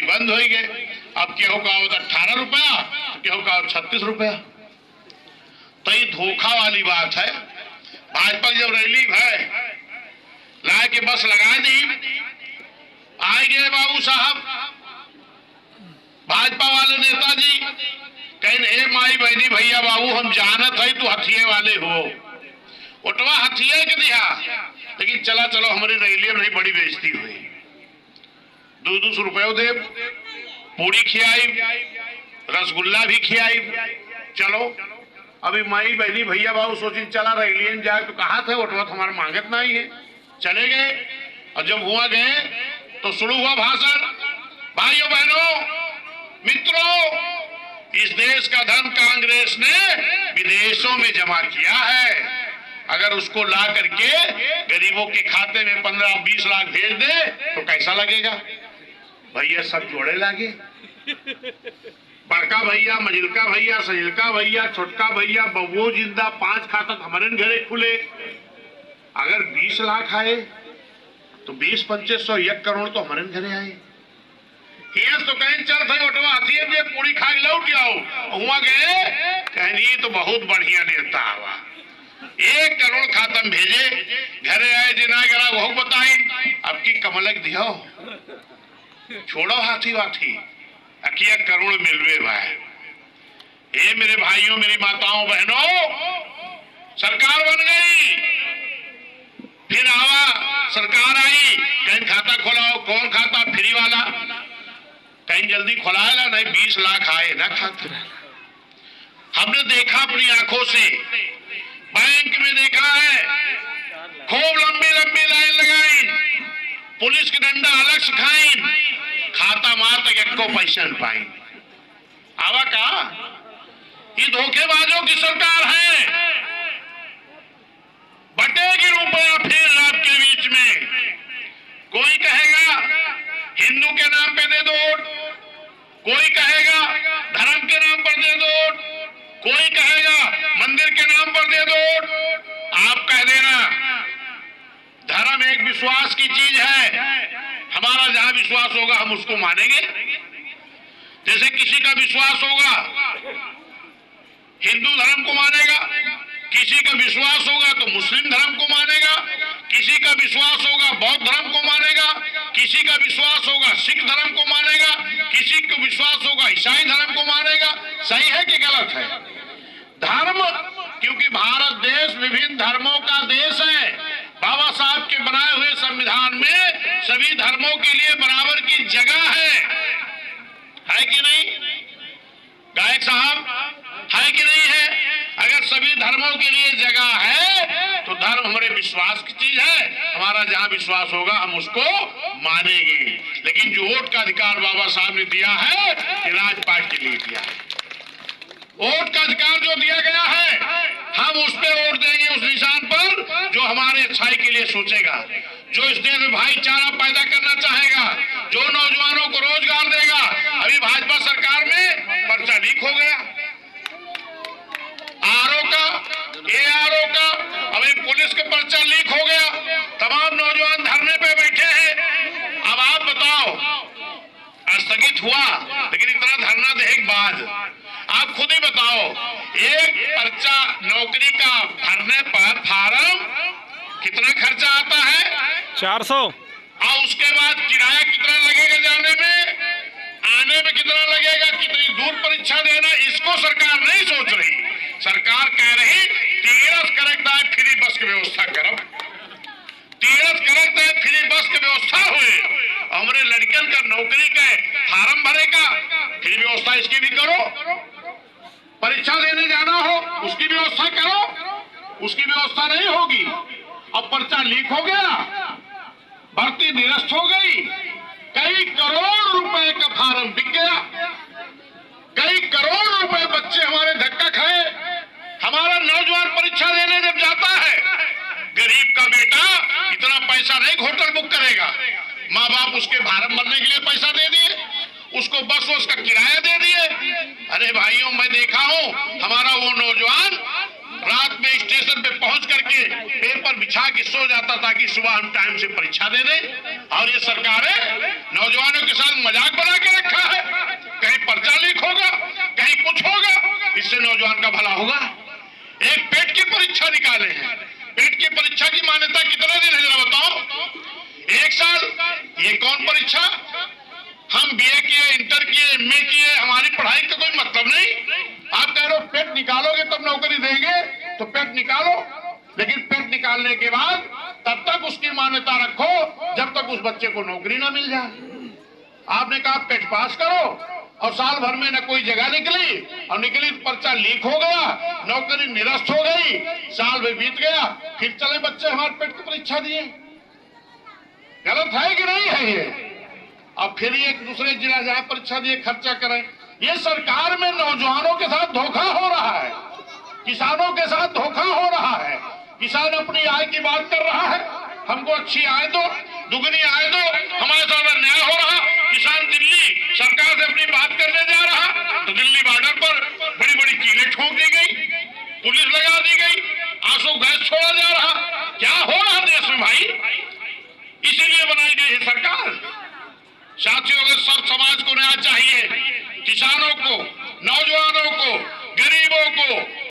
बंद हो गए। अब केहू का 18 रुपया, केहू का 36 रुपया। तो ये धोखा वाली बात है। भाजपा जब रैली है ला के बस लगा दी, आए गए बाबू साहब भाजपा वाले नेताजी, कहें हे माई बहनी भैया बाबू हम जानत है तू हथिये वाले हो, उठवा हथिये के दिया, लेकिन चला चलो हमारी रैली में नहीं बड़ी बेइज्जती हुई। 200 रुपये दे, पूरी खियाई, रसगुल्ला भी खियाई। चलो अभी माई बहनी भैया बाबू सोची चला रैली में जाए तो कहा थे उठवा हमारे मांगत नहीं है, चले गए। और जब हुआ गए तो शुरू हुआ भाषण। भाइयों बहनों मित्रों, इस देश का धन कांग्रेस ने विदेशों में जमा किया है। अगर उसको ला करके गरीबों के खाते में 15-20 लाख भेज दे तो कैसा लगेगा? भैया सब जोड़े लागे, बड़का भैया, मजिलका भैया, सजिलका भैया, छोटका भैया, बबुओ जिंदा, 5 खाता हमारे घरे खुले। अगर 20 लाख आए तो 20-2500 1 करोड़ तो हमारे घरे आए। तो कहीं चल भाई उठवा हाथी पूरी खा के लौट आओ, हुआ गए कहीं तो बहुत बढ़िया नेता हुआ। 1 करोड़ खाता में भेजे, घरे आए जिना गरा वो बताई अब की कमलक दियो, छोड़ो हाथी वाथी, अकिया करोड़ मिलवे भाई। ये मेरे भाइयों मेरी माताओं बहनों, सरकार बन गई, फिर आवा सरकार आई, कहीं खाता खोलाओ, कौन खाता? फ्री वाला। कहीं जल्दी खोलाएगा नहीं, 20 लाख आए ना खाते। हमने देखा अपनी आंखों से, बैंक में देखा है, खूब लंबी लंबी लाइन लगाई, पुलिस की डंडा अलग से खाई, खाता मार तक एक को पैसा न पाई। आवा का ये धोखेबाजों की सरकार है। बटेगी रुपया फिर आपके बीच में। कोई कहेगा हिंदू के नाम पे दे दो वोट, कोई कहेगा धर्म के नाम पर दे दो वोट, कोई कहेगा मंदिर के नाम पर दे दो वोट। आप कह देना धर्म एक विश्वास की चीज है, हमारा जहां विश्वास होगा हम उसको मानेंगे। जैसे किसी का विश्वास होगा हिंदू धर्म को मानेगा, किसी का विश्वास होगा तो मुस्लिम धर्म को मानेगा, किसी का विश्वास होगा बौद्ध धर्म को मानेगा, किसी का विश्वास होगा सिख धर्म को मानेगा, किसी का विश्वास होगा ईसाई धर्म को मानेगा। सही है कि गलत है? धर्म, क्योंकि भारत देश विभिन्न धर्मों का देश है। बाबा साहब के बनाए हुए संविधान में सभी धर्मों के लिए बराबर की जगह है कि नहीं? गायक साहब, है कि नहीं है? अगर सभी धर्मों के लिए जगह है तो धर्म हमारे विश्वास की चीज है, हमारा जहां विश्वास होगा हम उसको मानेंगे। लेकिन जो वोट का अधिकार बाबा साहब ने दिया है ये राजपाट के लिए दिया है। वोट का अधिकार जो दिया गया है हम उस पर वोट देंगे, उस निशान पर जो हमारे अच्छाई के लिए सोचेगा, जो इस देश में भाईचारा पैदा करना चाहेगा, जो नौजवानों को रोजगार देगा। अभी भाजपा सरकार में पर्चा लीक हो गया आरओ का, एआरओ का, अभी पुलिस का पर्चा लीक हो गया, तमाम नौजवान धरने पे बैठे हैं। अब आप बताओ, स्थगित हुआ लेकिन इतना धरना देने के बाद आप खुद ही बताओ, एक पर्चा नौकरी का भरने पर फार्म कितना खर्चा आता है? 400। और उसके बाद किराया कितना लगेगा जाने में, आने में कितना लगेगा, कितनी दूर परीक्षा देना, इसको सरकार नहीं सोच रही। सरकार कह रही तीरथ करेक्ट है फ्री बस की व्यवस्था करो, तीरथ करेक्ट है फ्री बस की व्यवस्था हुए, हमारे लड़कियों का नौकरी का फार्म भरेगा, फ्री व्यवस्था इसकी भी करो, परीक्षा देने जाना हो उसकी व्यवस्था करो, उसकी व्यवस्था नहीं होगी। अब पर्चा लीक हो गया, भर्ती निरस्त हो गई, कई करोड़ रुपए का फार्म बिक गया, कई करोड़ रुपए बच्चे हमारे धक्का खाए। हमारा नौजवान परीक्षा देने जब जाता है, गरीब का बेटा इतना पैसा नहीं होटल बुक करेगा, माँ बाप उसके फार्म भरने के लिए पैसा दे दिए, उसको बस उसका किराया दे दिए। अरे भाइयों मैं देखा हूं हमारा वो नौजवान रात में स्टेशन पे पहुंच करके पेपर बिछा के सो जाता ताकि सुबह हम टाइम से परीक्षा दे दें। और ये सरकारें नौजवानों के साथ मजाक बना के रखा है, कहीं पर्चा लीक होगा, कहीं कुछ होगा, इससे नौजवान का भला होगा। एक पेट की परीक्षा निकाले हैं, पेट की परीक्षा की मान्यता कितने दिन है जरा बताओ? 1 साल। ये कौन परीक्षा? हम बीए किए, इंटर किए, एमए किए, हमारी पढ़ाई का कोई मतलब नहीं। आप कह रहे हो पेट निकालोगे तब नौकरी देंगे, तो पेट निकालो, लेकिन पेट निकालने के बाद तब तक उसकी मान्यता रखो जब तक उस बच्चे को नौकरी ना मिल जाए। आपने कहा पेट पास करो और साल भर में न कोई जगह निकली, और निकली तो पर्चा लीक हो गया, नौकरी निरस्त हो गई, साल में बीत गया, फिर चले बच्चे हमारे पेट की परीक्षा दिए। गलत है कि नहीं है ये? अब फिर एक दूसरे जिला जहां परीक्षा दिए खर्चा करें। ये सरकार में नौजवानों के साथ धोखा हो रहा है, किसानों के साथ धोखा हो रहा है। किसान अपनी आय की बात कर रहा है, हमको अच्छी आय दो, दुगनी आय दो, हमारे साथ अन्याय हो रहा। किसान दिल्ली सरकार से अपनी बात करने जा रहा तो दिल्ली बॉर्डर पर बड़ी बड़ी कीलें ठोक दी गई, पुलिस लगा दी गई, आंसू गैस छोड़ा जा रहा। क्या हो रहा देश में भाई? इसीलिए बनाई गई है सरकार। साथियों, अगर सब समाज को न्याय चाहिए, किसानों को